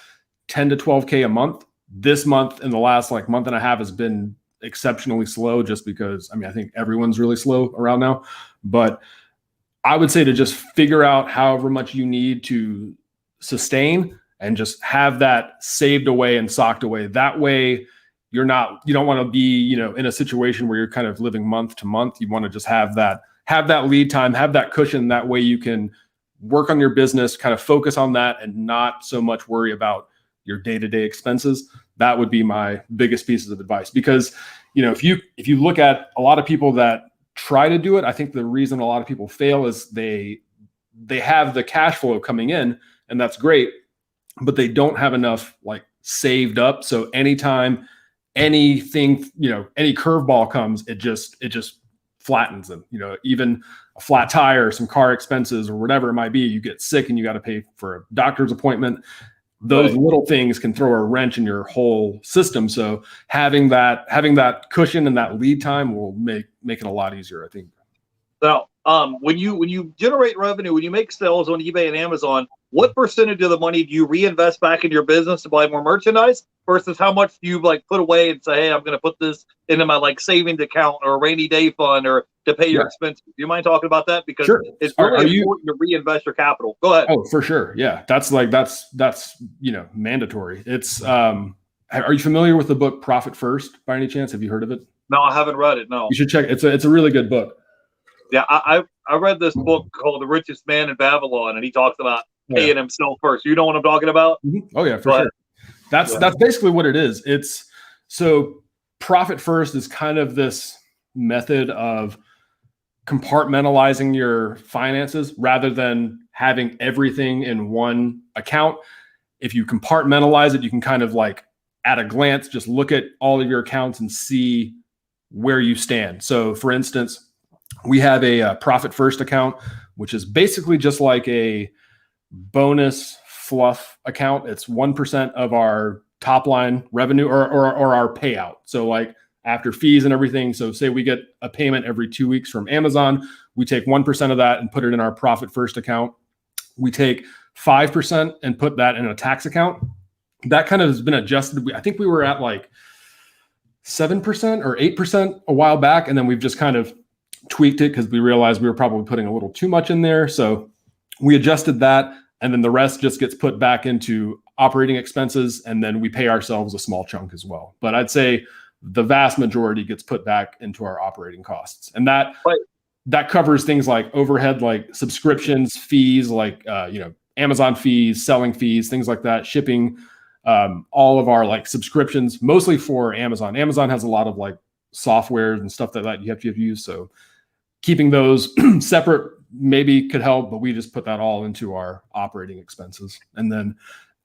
10 to 12K a month. This month, in the last like month and a half, has been exceptionally slow, just because, I think everyone's really slow around now. But I would say to just figure out however much you need to sustain and just have that saved away and socked away. That way you don't want to be, in a situation where you're kind of living month to month. You want to just have that lead time, have that cushion. That way you can work on your business, kind of focus on that, and not so much worry about your day-to-day expenses. That would be my biggest pieces of advice, because, if you look at a lot of people that try to do it, I think the reason a lot of people fail is they have the cash flow coming in, and that's great, but they don't have enough like saved up. So anytime anything, any curveball comes, it just flattens them. Even a flat tire, some car expenses, or whatever it might be, you get sick and you got to pay for a doctor's appointment. Those little things can throw a wrench in your whole system. So having that cushion and that lead time will make it a lot easier, I think. Now, when you generate revenue, when you make sales on eBay and Amazon, what percentage of the money do you reinvest back in your business to buy more merchandise versus how much do you like put away and say, hey, I'm going to put this into my like savings account or a rainy day fund or to pay your expenses? Do you mind talking about that? Because it's really important to reinvest your capital. Go ahead. Oh, for sure. Yeah. That's mandatory. It's, are you familiar with the book Profit First by any chance? Have you heard of it? No, I haven't read it. No. You should check. It's a really good book. Yeah. I read this book called The Richest Man in Babylon, and he talks about paying himself first. You know what I'm talking about? Mm-hmm. Oh yeah, for sure. That's basically what it is. It's so Profit First is kind of this method of compartmentalizing your finances rather than having everything in one account. If you compartmentalize it, you can kind of like at a glance just look at all of your accounts and see where you stand. So for instance, we have a Profit First account, which is basically just like a bonus fluff account. It's 1% of our top line revenue or our payout. So like after fees and everything. So say we get a payment every 2 weeks from Amazon, we take 1% of that and put it in our Profit First account. We take 5% and put that in a tax account. That kind of has been adjusted. I think we were at like 7% or 8% a while back. And then we've just kind of tweaked it because we realized we were probably putting a little too much in there. So we adjusted that. And then the rest just gets put back into operating expenses. And then we pay ourselves a small chunk as well. But I'd say the vast majority gets put back into our operating costs. And that covers things like overhead, like subscriptions, fees, like, Amazon fees, selling fees, things like that, shipping, all of our like subscriptions, mostly for Amazon. Amazon has a lot of like software and stuff that you have to use. So keeping those separate maybe could help, but we just put that all into our operating expenses. And then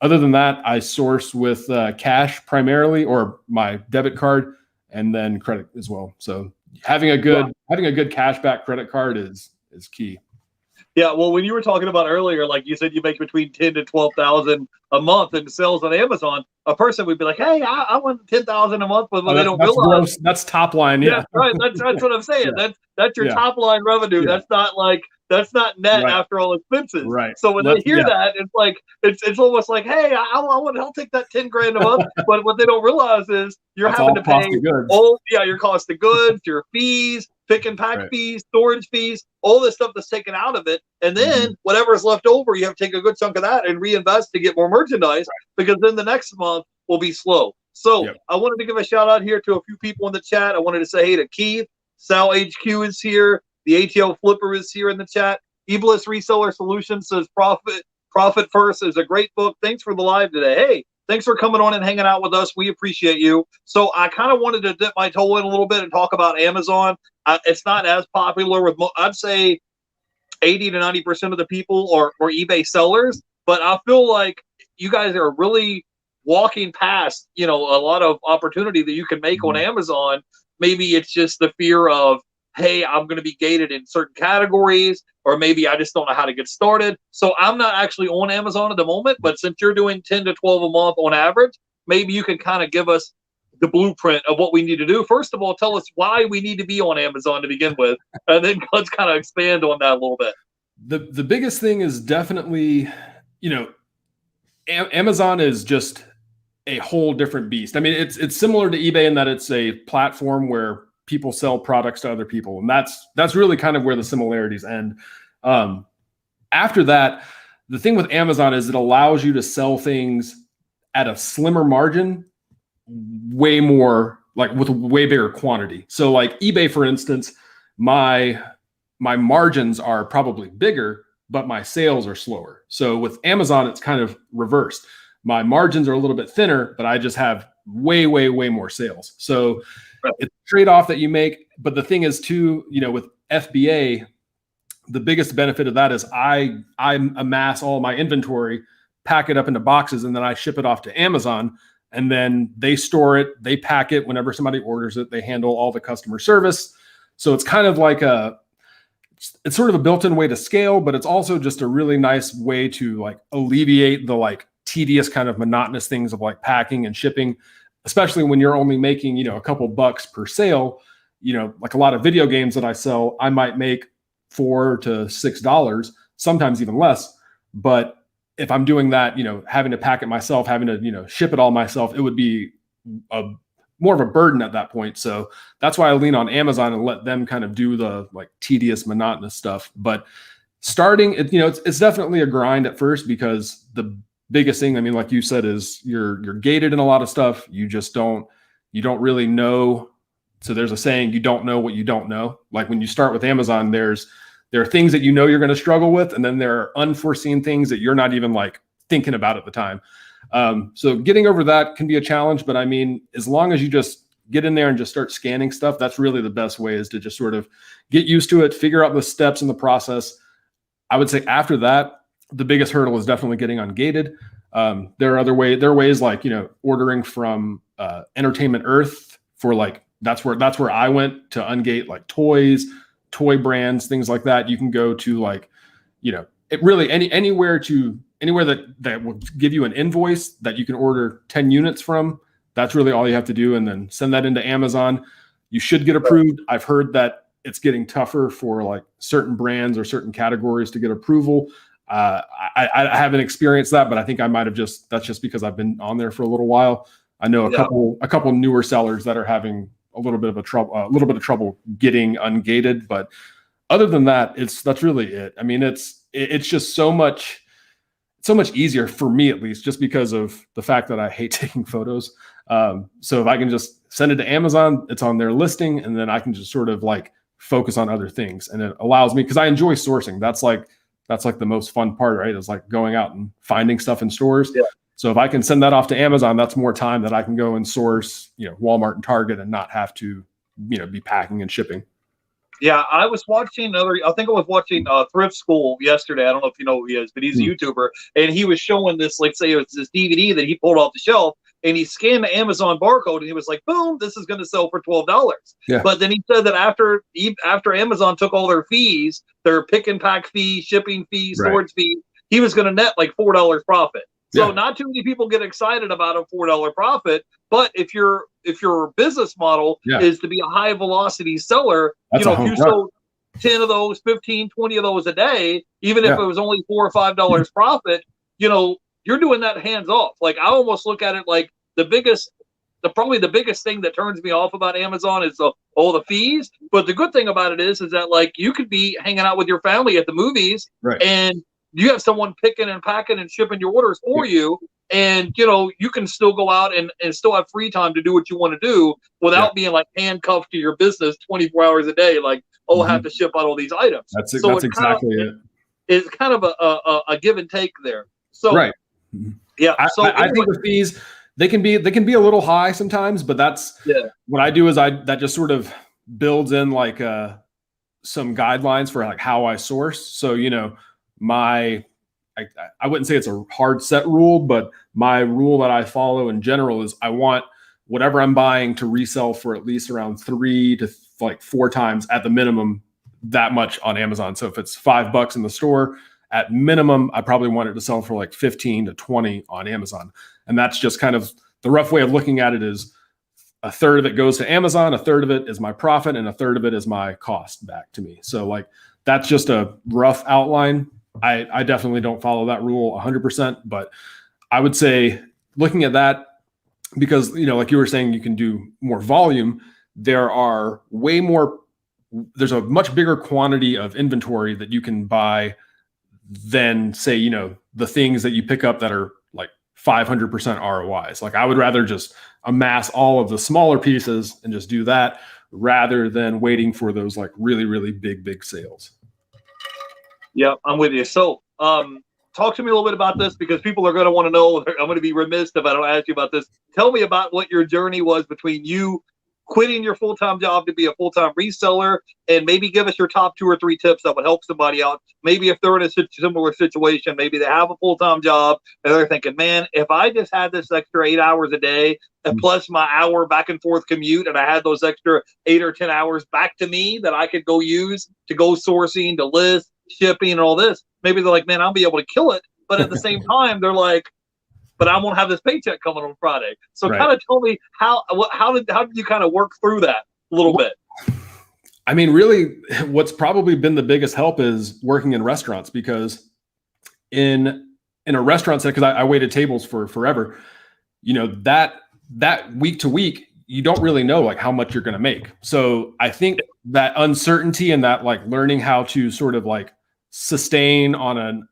other than that, I source with cash primarily, or my debit card, and then credit as well. So having a good cashback credit card is key. Yeah, well, when you were talking about earlier, like you said, you make between 10 to 12,000 a month in sales on Amazon. A person would be like, "Hey, I want 10,000 a month," but they don't realize gross. That's top line. Yeah, right. That's what I'm saying. That's your top line revenue. Yeah. That's not net after all expenses. Right. So when they hear that, it's like it's almost like, "Hey, I'll take that 10 grand a month." But what they don't realize is you're having to pay your cost of goods, your fees, pick and pack fees, storage fees, all this stuff that's taken out of it. And then whatever is left over, you have to take a good chunk of that and reinvest to get more merchandise, because then the next month will be slow. So Yep. I wanted to give a shout out here to a few people in the chat. I wanted to say hey to Keith. Sal HQ is here. The ATL Flipper is here in the chat. Ebliss Reseller Solutions says Profit First is a great book. Thanks for the live today. Hey, thanks for coming on and hanging out with us. We appreciate you. So I kind of wanted to dip my toe in a little bit and talk about Amazon. It's not as popular with, I'd say 80 to 90% of the people are eBay sellers, but I feel like you guys are really walking past, a lot of opportunity that you can make on Amazon. Maybe it's just the fear of, hey, I'm going to be gated in certain categories, or maybe I just don't know how to get started. So I'm not actually on Amazon at the moment, but since you're doing 10 to 12 a month on average, maybe you can kind of give us the blueprint of what we need to do. First of all, tell us why we need to be on Amazon to begin with, and then let's kind of expand on that a little bit. The biggest thing is definitely, Amazon is just a whole different beast. I mean, it's similar to eBay in that it's a platform where people sell products to other people, and that's really kind of where the similarities end. After that, the thing with Amazon is it allows you to sell things at a slimmer margin, way more, like with a way bigger quantity. So like eBay, for instance, my margins are probably bigger, but my sales are slower. So with Amazon, it's kind of reversed. My margins are a little bit thinner, but I just have way more sales. So it's a trade-off that you make. But the thing is too, with FBA, the biggest benefit of that is I amass all my inventory, pack it up into boxes, and then I ship it off to Amazon. And then they store it, they pack it whenever somebody orders it, they handle all the customer service. So it's kind of like it's sort of a built-in way to scale, but it's also just a really nice way to like alleviate the like tedious kind of monotonous things of like packing and shipping, especially when you're only making, a couple bucks per sale. Like a lot of video games that I sell, I might make $4 to $6, sometimes even less. But if I'm doing that, having to pack it myself, having to, ship it all myself, it would be more of a burden at that point. So that's why I lean on Amazon and let them kind of do the like tedious, monotonous stuff. But starting, it's definitely a grind at first, because the biggest thing, I mean, like you said, is you're gated in a lot of stuff. You don't really know. So there's a saying, you don't know what you don't know. Like when you start with Amazon, there are things that you're going to struggle with, and then there are unforeseen things that you're not even like thinking about at the time. So getting over that can be a challenge, but I mean, as long as you just get in there and just start scanning stuff, that's really the best way, is to just sort of get used to it, figure out the steps in the process. I would say after that, the biggest hurdle is definitely getting ungated. There are ways like, ordering from Entertainment Earth for like, that's where I went to ungate like toys, toy brands, things like that. You can go to like, it really anywhere that will give you an invoice that you can order 10 units from. That's really all you have to do, and then send that into Amazon. You should get approved. I've heard that it's getting tougher for like certain brands or certain categories to get approval. I haven't experienced that, but I think I might have that's just because I've been on there for a little while. I know a couple newer sellers that are having a little bit of trouble getting ungated, but other than that, that's really it. I mean, it's just so much easier for me, at least, just because of the fact that I hate taking photos. So if I can just send it to Amazon, it's on their listing, and then I can just sort of like focus on other things. And it allows me, because I enjoy sourcing. That's like the most fun part, right? Is like going out and finding stuff in stores. Yeah. So if I can send that off to Amazon, that's more time that I can go and source, Walmart and Target, and not have to, be packing and shipping. Yeah, I was watching Thrift School yesterday. I don't know if you know who he is, but he's a YouTuber, and he was showing this, like, say it's this DVD that he pulled off the shelf, and he scanned the Amazon barcode, and he was like, boom, this is going to sell for $12. Yeah. But then he said that after Amazon took all their fees, their pick and pack fee, shipping fee, storage fee, he was going to net like $4 profit. So not too many people get excited about a $4 profit, but if your business model is to be a high velocity seller, if you sold 10 of those, 15, 20 of those a day, even if it was only $4 or $5 profit, you're doing that hands off. Like, I almost look at it like probably the biggest thing that turns me off about Amazon is all the fees. But the good thing about it is that like you could be hanging out with your family at the movies, and you have someone picking and packing and shipping your orders for you. And, you can still go out and still have free time to do what you want to do without being like handcuffed to your business 24 hours a day. Like, oh, I have to ship out all these items. That's Exactly it. It's kind of a give and take there. So, right. Yeah. So I think the fees, they can be a little high sometimes, but that's what I do is that just sort of builds in like some guidelines for like how I source. So, I wouldn't say it's a hard set rule, but my rule that I follow in general is I want whatever I'm buying to resell for at least around 3 to 4 times at the minimum that much on Amazon. So if it's $5 in the store, at minimum, I probably want it to sell for like 15 to 20 on Amazon. And that's just kind of the rough way of looking at it is a third of it goes to Amazon, a third of it is my profit, and a third of it is my cost back to me. So like, that's just a rough outline. I definitely don't follow that rule 100%, but I would say looking at that, because, like you were saying, you can do more volume. There's a much bigger quantity of inventory that you can buy than say, the things that you pick up that are like 500% ROIs. Like I would rather just amass all of the smaller pieces and just do that rather than waiting for those like really, really big sales. Yeah, I'm with you. So, talk to me a little bit about this because people are going to want to know. I'm going to be remiss if I don't ask you about this. Tell me about what your journey was between you quitting your full-time job to be a full-time reseller, and maybe give us your top 2 or 3 tips that would help somebody out. Maybe if they're in a similar situation, maybe they have a full-time job and they're thinking, man, if I just had this extra 8 hours a day and plus my hour back and forth commute, and I had those extra 8 or 10 hours back to me that I could go use to go sourcing, to list, shipping, and all this, maybe they're like, man, I'll be able to kill it. But at the same time, they're like, but I won't have this paycheck coming on Friday. So kind of tell me how did you kind of work through that a little bit? I mean, really, what's probably been the biggest help is working in restaurants, because in a restaurant setting, because I waited tables for forever, that week to week, you don't really know like how much you're going to make. So I think that uncertainty and that like learning how to sort of like sustain on an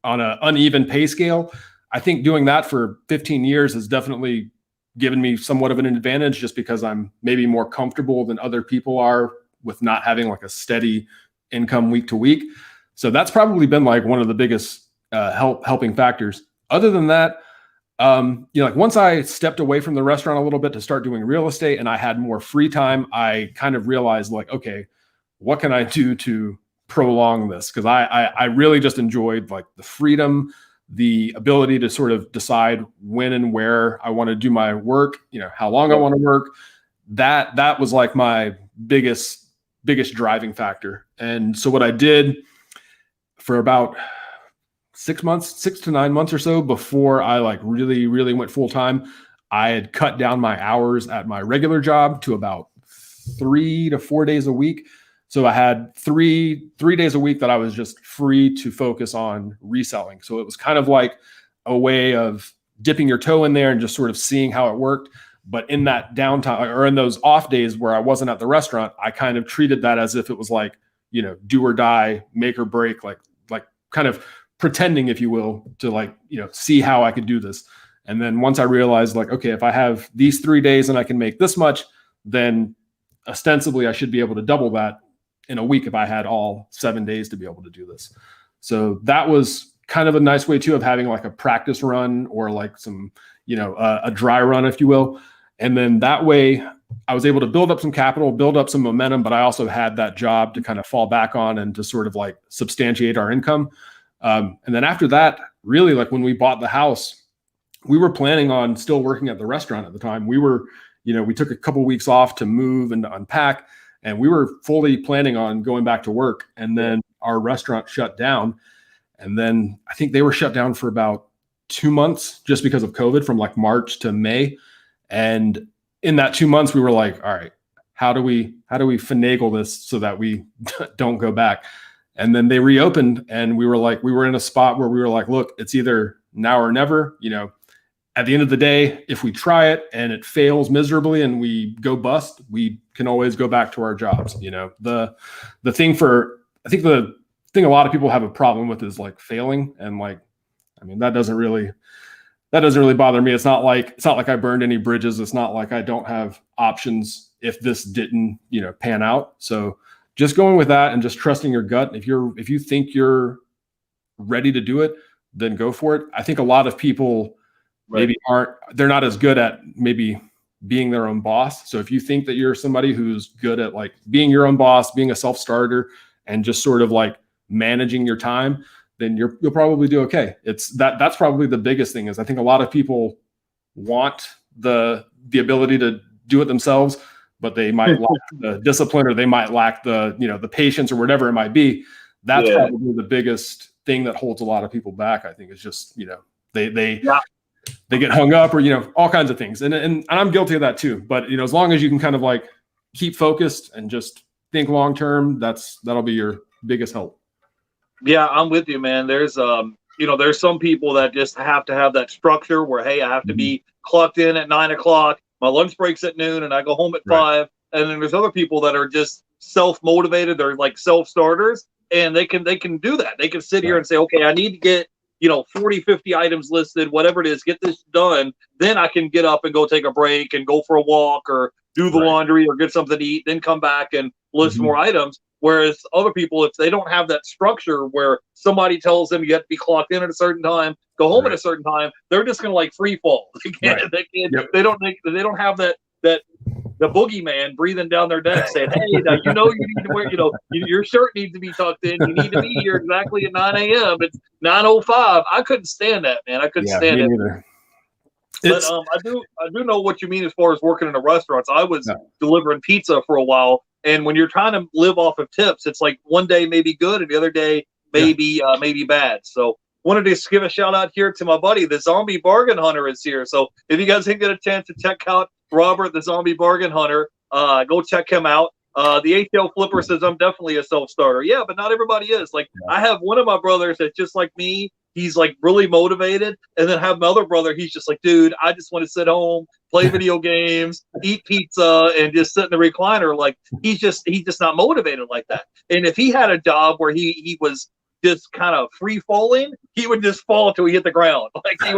uneven pay scale, I think doing that for 15 years has definitely given me somewhat of an advantage, just because I'm maybe more comfortable than other people are with not having like a steady income week to week. So that's probably been like one of the biggest helping factors. Other than that, like once I stepped away from the restaurant a little bit to start doing real estate and I had more free time, I kind of realized like, okay, what can I do to prolong this? Because I really just enjoyed like the freedom, the ability to sort of decide when and where I want to do my work, how long I want to work. That was like my biggest driving factor. And so what I did for about 6 to 9 months or so before I like really, really went full time, I had cut down my hours at my regular job to about 3 to 4 days a week. So I had three days a week that I was just free to focus on reselling. So it was kind of like a way of dipping your toe in there and just sort of seeing how it worked. But in that downtime or in those off days where I wasn't at the restaurant, I kind of treated that as if it was like, do or die, make or break, like kind of pretending, if you will, to like, see how I could do this. And then once I realized like, okay, if I have these 3 days and I can make this much, then ostensibly I should be able to double that in a week if I had all 7 days to be able to do this. So that was kind of a nice way too of having like a practice run or like some, a dry run, if you will. And then that way I was able to build up some capital, build up some momentum, but I also had that job to kind of fall back on and to sort of like substantiate our income. And then after that, really like when we bought the house, we were planning on still working at the restaurant at the time. We were, we took a couple of weeks off to move and to unpack, and we were fully planning on going back to work. And then our restaurant shut down. And then I think they were shut down for about 2 months just because of COVID, from like March to May. And in that 2 months, we were like, all right, how do we finagle this so that we don't go back? And then they reopened, and we were in a spot where we were like, look, it's either now or never. At the end of the day, if we try it and it fails miserably and we go bust, we can always go back to our jobs. The thing a lot of people have a problem with is like failing. And like, I mean, that doesn't really, that doesn't really bother me. It's not like I burned any bridges. It's not like I don't have options if this didn't, pan out. So just going with that and just trusting your gut. If you think you're ready to do it, then go for it. I think a lot of people maybe they're not as good at maybe being their own boss. So if you think that you're somebody who's good at like being your own boss, being a self-starter, and just sort of like managing your time, then you'll probably do okay. That's probably the biggest thing is I think a lot of people want the ability to do it themselves, but they might lack the discipline, or they might lack the, the patience, or whatever it might be. That's probably the biggest thing that holds a lot of people back. I think is just, they get hung up, or, all kinds of things. And I'm guilty of that too. But, as long as you can kind of like keep focused and just think long-term, that'll be your biggest help. Yeah, I'm with you, man. There's there's some people that just have to have that structure where, hey, I have to be clocked in at 9 o'clock. My lunch break's at noon, and I go home at 5. And then there's other people that are just self-motivated. They're like self-starters, and they can do that. They can sit here and say, okay, I need to get 40, 50 items listed, whatever it is, get this done. Then I can get up and go take a break and go for a walk or do the laundry or get something to eat, then come back and list more items. Whereas other people, if they don't have that structure where somebody tells them you have to be clocked in at a certain time, go home at a certain time, they're just going to like free fall. They can't, they don't have that the boogeyman breathing down their neck saying, hey, now you need to wear, your shirt needs to be tucked in. You need to be here exactly at 9 a.m. It's 9:05. I couldn't stand that, man. I couldn't stand it. Neither. But I do know what you mean as far as working in a restaurant. So I was delivering pizza for a while, and when you're trying to live off of tips, it's like one day may be good and the other day maybe bad. So wanted to just give a shout out here to my buddy, the Zombie Bargain Hunter is here. So if you guys didn't get a chance to check out Robert, the Zombie Bargain Hunter, go check him out. The ATL Flipper says I'm definitely a self-starter. Yeah, but not everybody is. Like I have one of my brothers that's just like me. He's like really motivated, and then have my other brother. He's just like, dude, I just want to sit home, play video games, eat pizza, and just sit in the recliner. Like he's just not motivated like that. And if he had a job where he was just kind of free falling, he would just fall until he hit the ground. Like he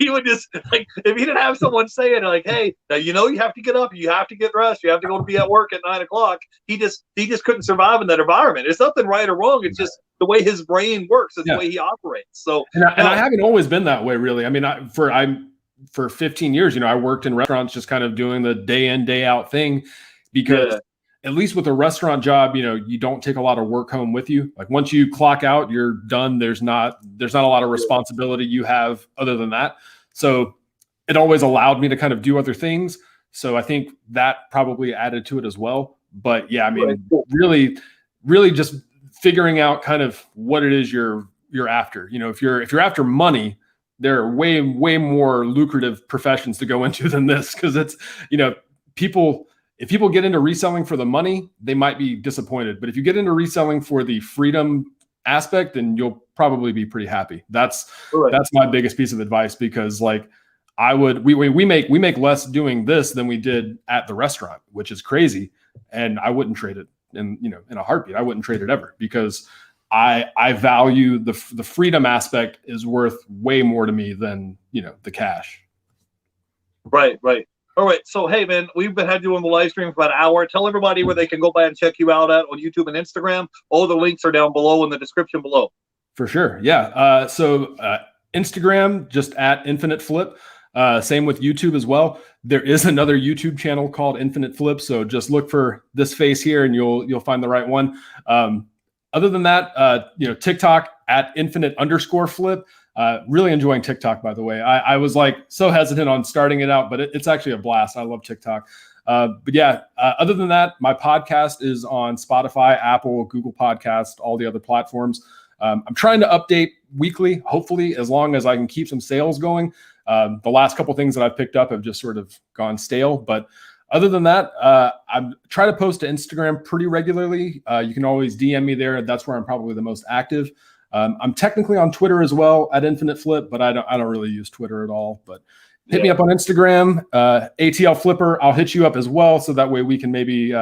would just like, if he didn't have someone saying like, hey, now you have to get up, you have to get dressed, you have to go to be at work at 9 o'clock. He just couldn't survive in that environment. It's nothing right or wrong. It's just the way his brain works. It's the way he operates. So and I haven't always been that way, really. I mean, for 15 years, I worked in restaurants, just kind of doing the day in, day out thing, because at least with a restaurant job, you don't take a lot of work home with you. Like once you clock out, you're done. There's not a lot of responsibility you have other than that. So it always allowed me to kind of do other things. So I think that probably added to it as well. But yeah, I mean, really, really just figuring out kind of what it is you're after. If you're after money, there are way more lucrative professions to go into than this, because it's if people get into reselling for the money, they might be disappointed. But if you get into reselling for the freedom aspect, then you'll probably be pretty happy. That's my biggest piece of advice, because like we make less doing this than we did at the restaurant, which is crazy. And I wouldn't trade it in a heartbeat. I wouldn't trade it ever, because I value the freedom aspect is worth way more to me than, the cash. Right. All right. So, hey, man, we've had you on the live stream for about an hour. Tell everybody where they can go by and check you out at on YouTube and Instagram. All the links are down below in the description below. For sure. Yeah. So Instagram, just at Infinite Flip. Same with YouTube as well. There is another YouTube channel called Infinite Flip. So just look for this face here and you'll find the right one. Other than that, TikTok at Infinite_Flip. Really enjoying TikTok, by the way. I was like so hesitant on starting it out, but it's actually a blast. I love TikTok. But yeah, other than that, my podcast is on Spotify, Apple, Google Podcast, all the other platforms. I'm trying to update weekly, hopefully, as long as I can keep some sales going. The last couple things that I've picked up have just sort of gone stale. But other than that, I try to post to Instagram pretty regularly. You can always DM me there. That's where I'm probably the most active. I'm technically on Twitter as well at Infinite Flip, but I don't really use Twitter at all. But hit me up on Instagram, ATL Flipper. I'll hit you up as well, so that way we can maybe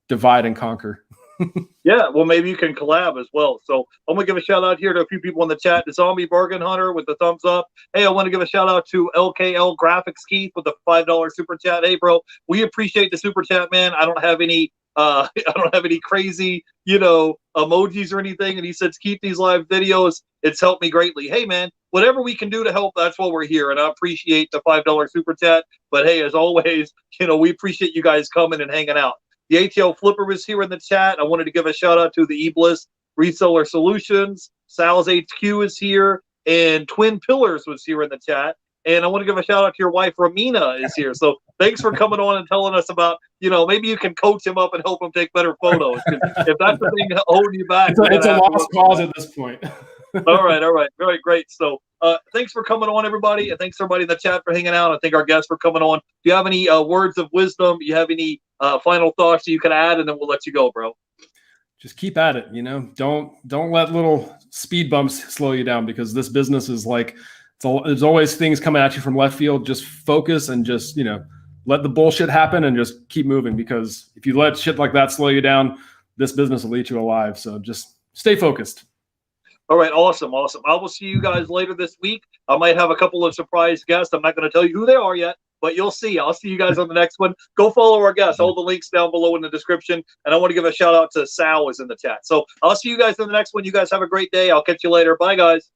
divide and conquer. Yeah, well, maybe you can collab as well. So I'm gonna give a shout out here to a few people in the chat. The Zombie Bargain Hunter with the thumbs up. Hey, I want to give a shout out to LKL Graphics Keith with the $5 super chat. Hey, bro, we appreciate the super chat, man. I don't have any I don't have any crazy, emojis or anything. And he says, keep these live videos. It's helped me greatly. Hey, man, whatever we can do to help, that's why we're here. And I appreciate the $5 super chat. But hey, as always, we appreciate you guys coming and hanging out. The ATL Flipper was here in the chat. I wanted to give a shout out to the eBliss Reseller Solutions. Sal's HQ is here, and Twin Pillars was here in the chat. And I want to give a shout out to your wife, Ramina, is here. So thanks for coming on and telling us about, maybe you can coach him up and help him take better photos. If that's the thing holding you back, it's a lost cause at this point. All right. Very great. So thanks for coming on, everybody. And thanks everybody in the chat for hanging out. I thank our guests for coming on. Do you have any words of wisdom? Do you have any final thoughts you can add? And then we'll let you go, bro. Just keep at it. Don't let little speed bumps slow you down, because this business is like, there's always things coming at you from left field. Just focus and just, let the bullshit happen and just keep moving, because if you let shit like that slow you down, this business will eat you alive. So just stay focused. All right, awesome. I will see you guys later this week. I might have a couple of surprise guests. I'm not going to tell you who they are yet, but you'll see. I'll see you guys on the next one. Go follow our guests. All the links down below in the description. And I want to give a shout out to Sal, who's in the chat. So I'll see you guys in the next one. You guys have a great day. I'll catch you later. Bye, guys.